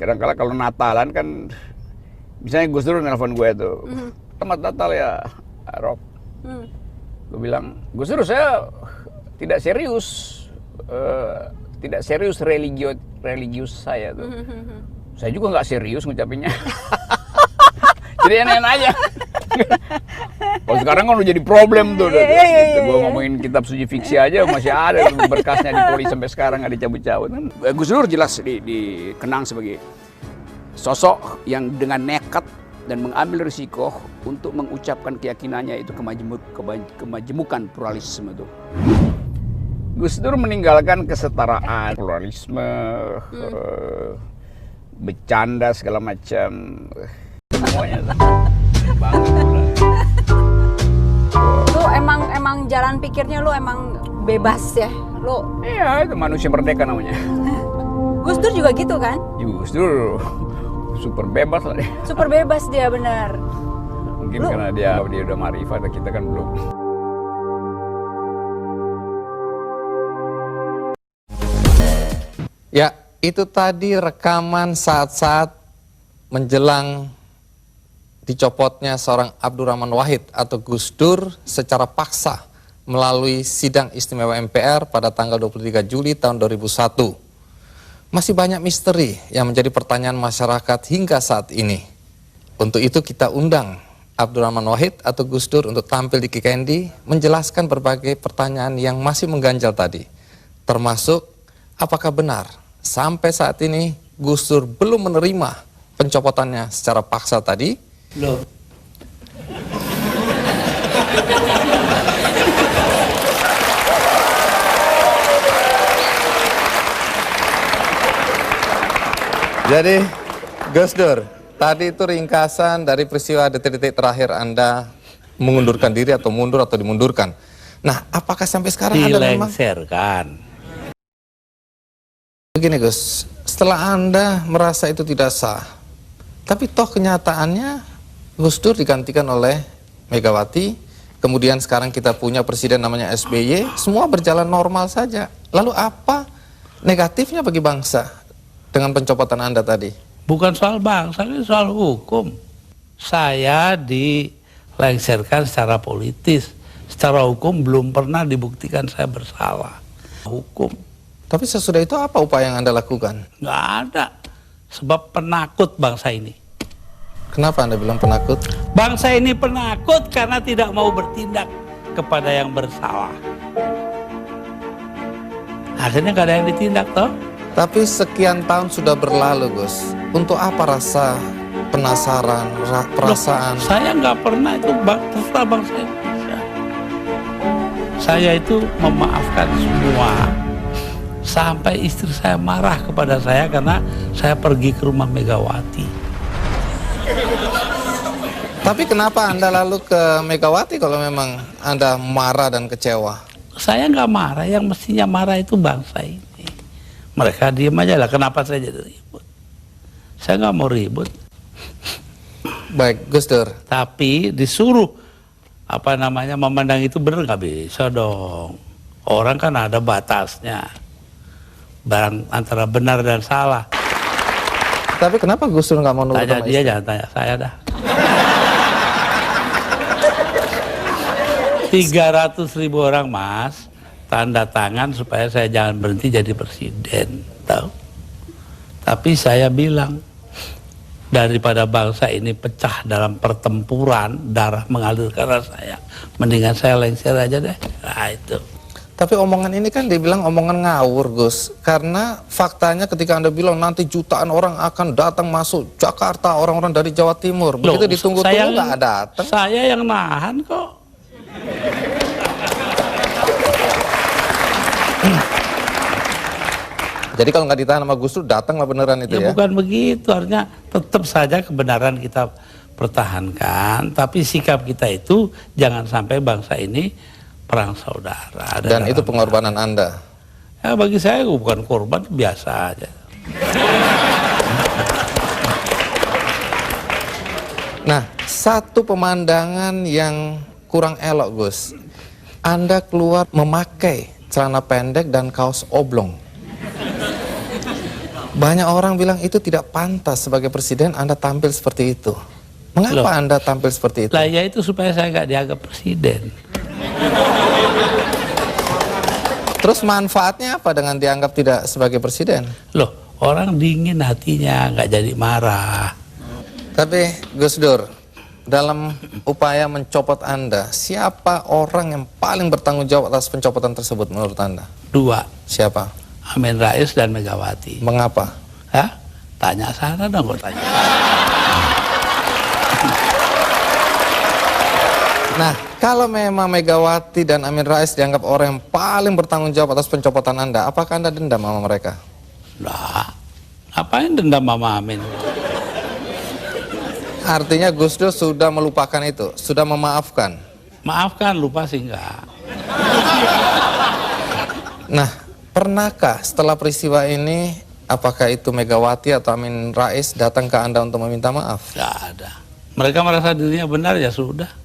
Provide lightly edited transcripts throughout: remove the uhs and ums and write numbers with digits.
Kadang-kala kalau Natalan kan, misalnya Gus Dur nelfon gue tuh, selamat Natal ya, Rob. Gue bilang, Gus Dur saya tidak serius, religius saya tuh. Saya juga nggak serius ngucapinnya. Jadi enak-enak aja. Kalau sekarang kan udah jadi problem tuh. Gue ngomongin kitab suci fiksi aja masih ada berkasnya di polisi sampai sekarang nggak dicabut-cabut. Gus Dur jelas dikenang sebagai sosok yang dengan nekat dan mengambil risiko untuk mengucapkan keyakinannya itu kemajemukan pluralisme itu. Gus Dur meninggalkan kesetaraan, pluralisme, bercanda segala macam. Semuanya lu emang jalan pikirnya lu emang bebas ya lu. Iya, itu manusia merdeka namanya. Gus Dur juga gitu kan? Gus Dur super bebas lah dia. Super bebas dia, benar. Mungkin karena dia udah marifat, kita kan belum. Ya, itu tadi rekaman saat-saat menjelang dicopotnya seorang Abdurrahman Wahid atau Gus Dur secara paksa melalui sidang istimewa MPR pada tanggal 23 Juli tahun 2001. Masih banyak misteri yang menjadi pertanyaan masyarakat hingga saat ini. Untuk itu kita undang Abdurrahman Wahid atau Gus Dur untuk tampil di Kikendi menjelaskan berbagai pertanyaan yang masih mengganjal tadi. Termasuk apakah benar sampai saat ini Gus Dur belum menerima pencopotannya secara paksa tadi? Loh. Jadi Gus Dur, tadi itu ringkasan dari peristiwa detik-detik terakhir Anda mengundurkan diri atau mundur atau dimundurkan. Nah, apakah sampai sekarang Anda memang dilengserkan? Begini Gus, setelah Anda merasa itu tidak sah, tapi toh kenyataannya Gus Dur digantikan oleh Megawati, kemudian sekarang kita punya presiden namanya SBY, semua berjalan normal saja. Lalu apa negatifnya bagi bangsa dengan pencopotan Anda tadi? Bukan soal bangsa, ini soal hukum. Saya dilengserkan secara politis. Secara hukum belum pernah dibuktikan saya bersalah. Hukum. Tapi sesudah itu apa upaya yang Anda lakukan? Nggak ada. Sebab penakut bangsa ini. Kenapa Anda bilang penakut? Bangsa ini penakut karena tidak mau bertindak kepada yang bersalah. Akhirnya nggak ada yang ditindak toh. Tapi sekian tahun sudah berlalu Gus. Untuk apa rasa penasaran, perasaan? Loh, saya nggak pernah itu terserah bangsa Indonesia. Saya itu memaafkan semua. Sampai istri saya marah kepada saya karena saya pergi ke rumah Megawati. Tapi kenapa Anda lalu ke Megawati kalau memang Anda marah dan kecewa? Saya nggak marah, yang mestinya marah itu bangsa ini. Mereka diem aja lah, kenapa saya jadi ribut? Saya nggak mau ribut. Baik, Gus Dur. Tapi disuruh, memandang itu benar nggak bisa dong. Orang kan ada batasnya. Barang antara benar dan salah. Tapi kenapa Gus Dur nggak mau nurut Tanya sama dia, istri? jangan tanya saya dah. 300.000 orang mas tanda tangan supaya saya jangan berhenti jadi presiden, tahu? Tapi saya bilang daripada bangsa ini pecah dalam pertempuran, darah mengalir karena saya, mendingan saya lengser aja deh. Nah itu. Tapi omongan ini kan dibilang omongan ngawur Gus. Karena faktanya ketika Anda bilang nanti jutaan orang akan datang masuk Jakarta, orang-orang dari Jawa Timur. Begitu ditunggu-tunggu nggak datang. Saya yang nahan kok. Jadi kalau nggak ditahan sama Gus Dur, datanglah beneran itu ya? Bukan begitu, artinya tetap saja kebenaran kita pertahankan, tapi sikap kita itu jangan sampai bangsa ini perang saudara. Dan itu pengorbanan Anda? Ya bagi saya bukan korban, biasa aja. Nah, satu pemandangan yang kurang elok Gus, Anda keluar memakai celana pendek dan kaos oblong. Banyak orang bilang itu tidak pantas sebagai presiden Anda tampil seperti itu. Mengapa Loh. Anda tampil seperti itu? Lah ya itu supaya saya nggak dianggap presiden. Terus manfaatnya apa dengan dianggap tidak sebagai presiden? Loh, orang dingin hatinya, nggak jadi marah. Tapi Gus Dur, dalam upaya mencopot Anda, siapa orang yang paling bertanggung jawab atas pencopotan tersebut menurut Anda? 2, Siapa? Amin Rais dan Megawati. Mengapa? Hah? Tanya sana dong, kok tanya. Nah, kalau memang Megawati dan Amin Rais dianggap orang yang paling bertanggung jawab atas pencopotan Anda, apakah Anda dendam sama mereka? Lah, ngapain dendam Mama Amin? Artinya Gus Dur sudah melupakan itu, sudah memaafkan. Maafkan, lupa sih enggak. Nah, pernahkah setelah peristiwa ini, apakah itu Megawati atau Amin Rais datang ke Anda untuk meminta maaf? Nggak ada. Mereka merasa dirinya benar, ya sudah.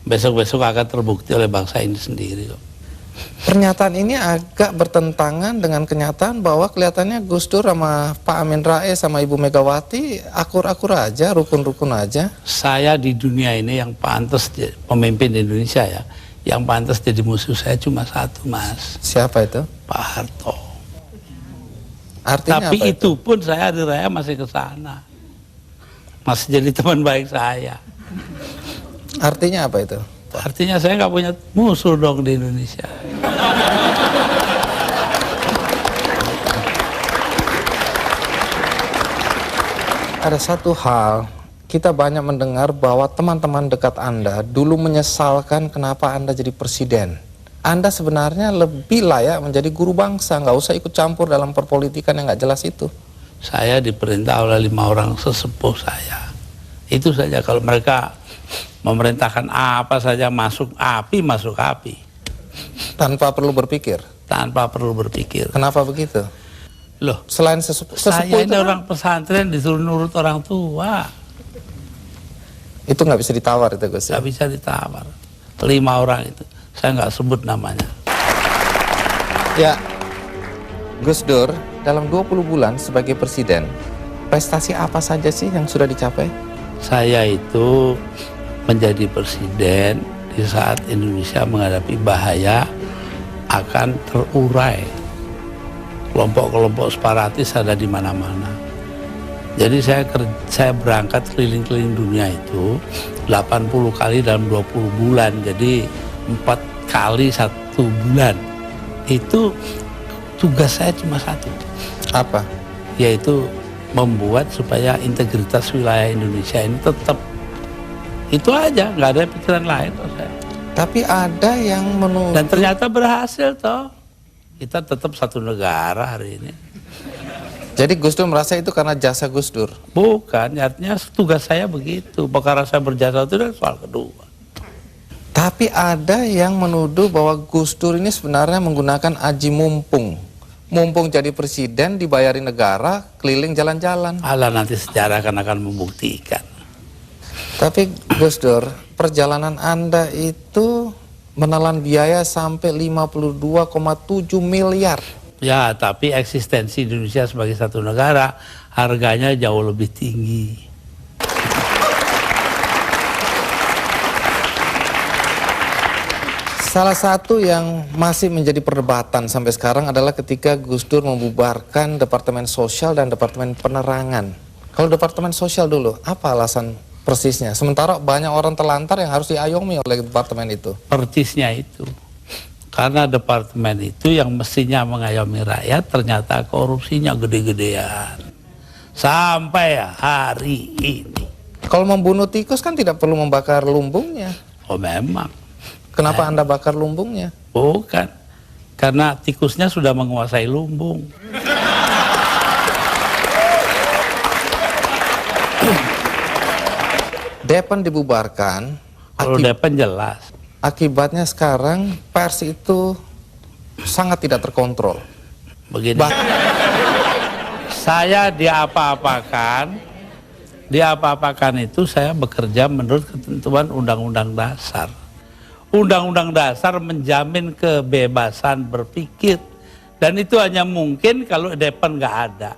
Besok-besok akan terbukti oleh bangsa ini sendiri kok. Pernyataan ini agak bertentangan dengan kenyataan bahwa kelihatannya Gus Dur sama Pak Amin Rais sama Ibu Megawati akur-akur aja, rukun-rukun aja. Saya di dunia ini yang pantas pemimpin Indonesia ya, yang pantas jadi musuh saya cuma satu, Mas. Siapa itu? Pak Harto. Artinya Tapi apa itu pun saya hari raya masih ke sana. Masih jadi teman baik saya. Artinya apa itu? Artinya saya nggak punya musuh dong di Indonesia. Ada satu hal, kita banyak mendengar bahwa teman-teman dekat Anda dulu menyesalkan kenapa Anda jadi presiden. Anda sebenarnya lebih layak menjadi guru bangsa, nggak usah ikut campur dalam perpolitikan yang nggak jelas itu. Saya diperintah oleh 5 orang sesepuh saya. Itu saja, kalau mereka memerintahkan apa saja masuk api, masuk api. Tanpa perlu berpikir. Tanpa perlu berpikir. Kenapa begitu? Loh, Selain sesepuh saya itu ini kan, orang pesantren disuruh nurut orang tua. itu nggak bisa ditawar itu Gus. Nggak bisa ditawar. 5 orang itu, saya nggak sebut namanya. Ya, Gus Dur dalam 20 bulan sebagai presiden, prestasi apa saja sih yang sudah dicapai? Saya itu menjadi presiden di saat Indonesia menghadapi bahaya akan terurai. Kelompok-kelompok separatis ada di mana-mana. Jadi saya berangkat keliling-keliling dunia itu 80 kali dalam 20 bulan. Jadi 4 kali 1 bulan. Itu tugas saya cuma satu. Apa? Yaitu membuat supaya integritas wilayah Indonesia ini tetap. Itu aja, nggak ada pikiran lain toh saya. Tapi ada yang menuduh. Dan ternyata berhasil toh. Kita tetap satu negara hari ini. Jadi Gus Dur merasa itu karena jasa Gus Dur. Bukan, artinya tugas saya begitu. Perkara saya berjasa itu adalah soal kedua. Tapi ada yang menuduh bahwa Gus Dur ini sebenarnya menggunakan aji mumpung. Mumpung jadi presiden, dibayari negara, keliling jalan-jalan. Allah nanti sejarah akan membuktikan. Tapi Gus Dur, perjalanan Anda itu menelan biaya sampai 52,7 miliar. Ya, tapi eksistensi Indonesia sebagai satu negara harganya jauh lebih tinggi. Salah satu yang masih menjadi perdebatan sampai sekarang adalah ketika Gus Dur membubarkan Departemen Sosial dan Departemen Penerangan. Kalau Departemen Sosial dulu, apa alasan persisnya? Sementara banyak orang terlantar yang harus diayomi oleh departemen itu. Persisnya itu. Karena departemen itu yang mestinya mengayomi rakyat ternyata korupsinya gede-gedean. Sampai hari ini. Kalau membunuh tikus kan tidak perlu membakar lumbungnya. Oh memang. Kenapa Anda bakar lumbungnya? Bukan. Karena tikusnya sudah menguasai lumbung. Depan dibubarkan. Kalau Depan jelas. Akibatnya sekarang pers itu sangat tidak terkontrol. Begini. Saya diapa-apakan itu saya bekerja menurut ketentuan Undang-Undang Dasar. Undang-Undang Dasar menjamin kebebasan berpikir Dan itu hanya mungkin kalau Depan nggak ada.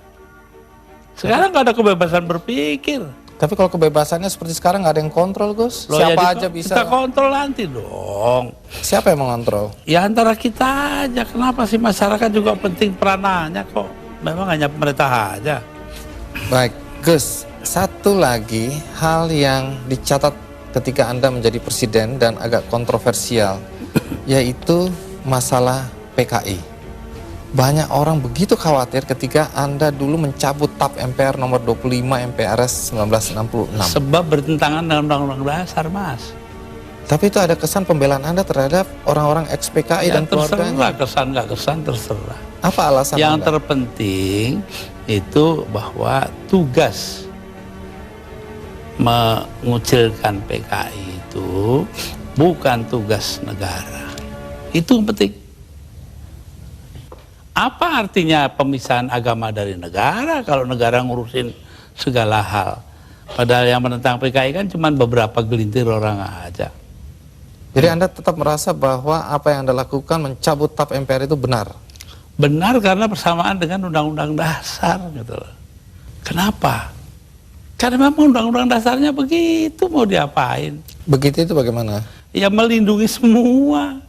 Sekarang nggak ada kebebasan berpikir. Tapi kalau kebebasannya seperti sekarang nggak ada yang kontrol, Gus. Loh, Siapa ya aja bisa. Kita kontrol nanti dong. Siapa yang mengontrol? Ya antara kita aja. Kenapa sih masyarakat juga penting peranannya kok? Memang hanya pemerintah aja. Baik, Gus. Satu lagi hal yang dicatat ketika Anda menjadi presiden dan agak kontroversial, yaitu masalah PKI. Banyak orang begitu khawatir ketika Anda dulu mencabut TAP MPR nomor 25 MPRS 1966. Sebab bertentangan dengan Undang-Undang Dasar, Mas. Tapi itu ada kesan pembelaan Anda terhadap orang-orang ex-PKI Ya dan terserah, keluarganya. kesan nggak kesan terserah. Apa alasan Yang Anda? terpenting itu bahwa tugas mengucilkan PKI itu bukan tugas negara. Itu yang penting. Apa artinya pemisahan agama dari negara kalau negara ngurusin segala hal? Padahal yang menentang PKI kan cuma beberapa gelintir orang aja. Jadi Anda tetap merasa bahwa apa yang Anda lakukan mencabut TAP MPR itu benar? Benar karena bersamaan dengan Undang-Undang Dasar gitu loh. Kenapa? Karena memang Undang-Undang Dasarnya begitu, mau diapain? Begitu itu bagaimana? Ya melindungi semua.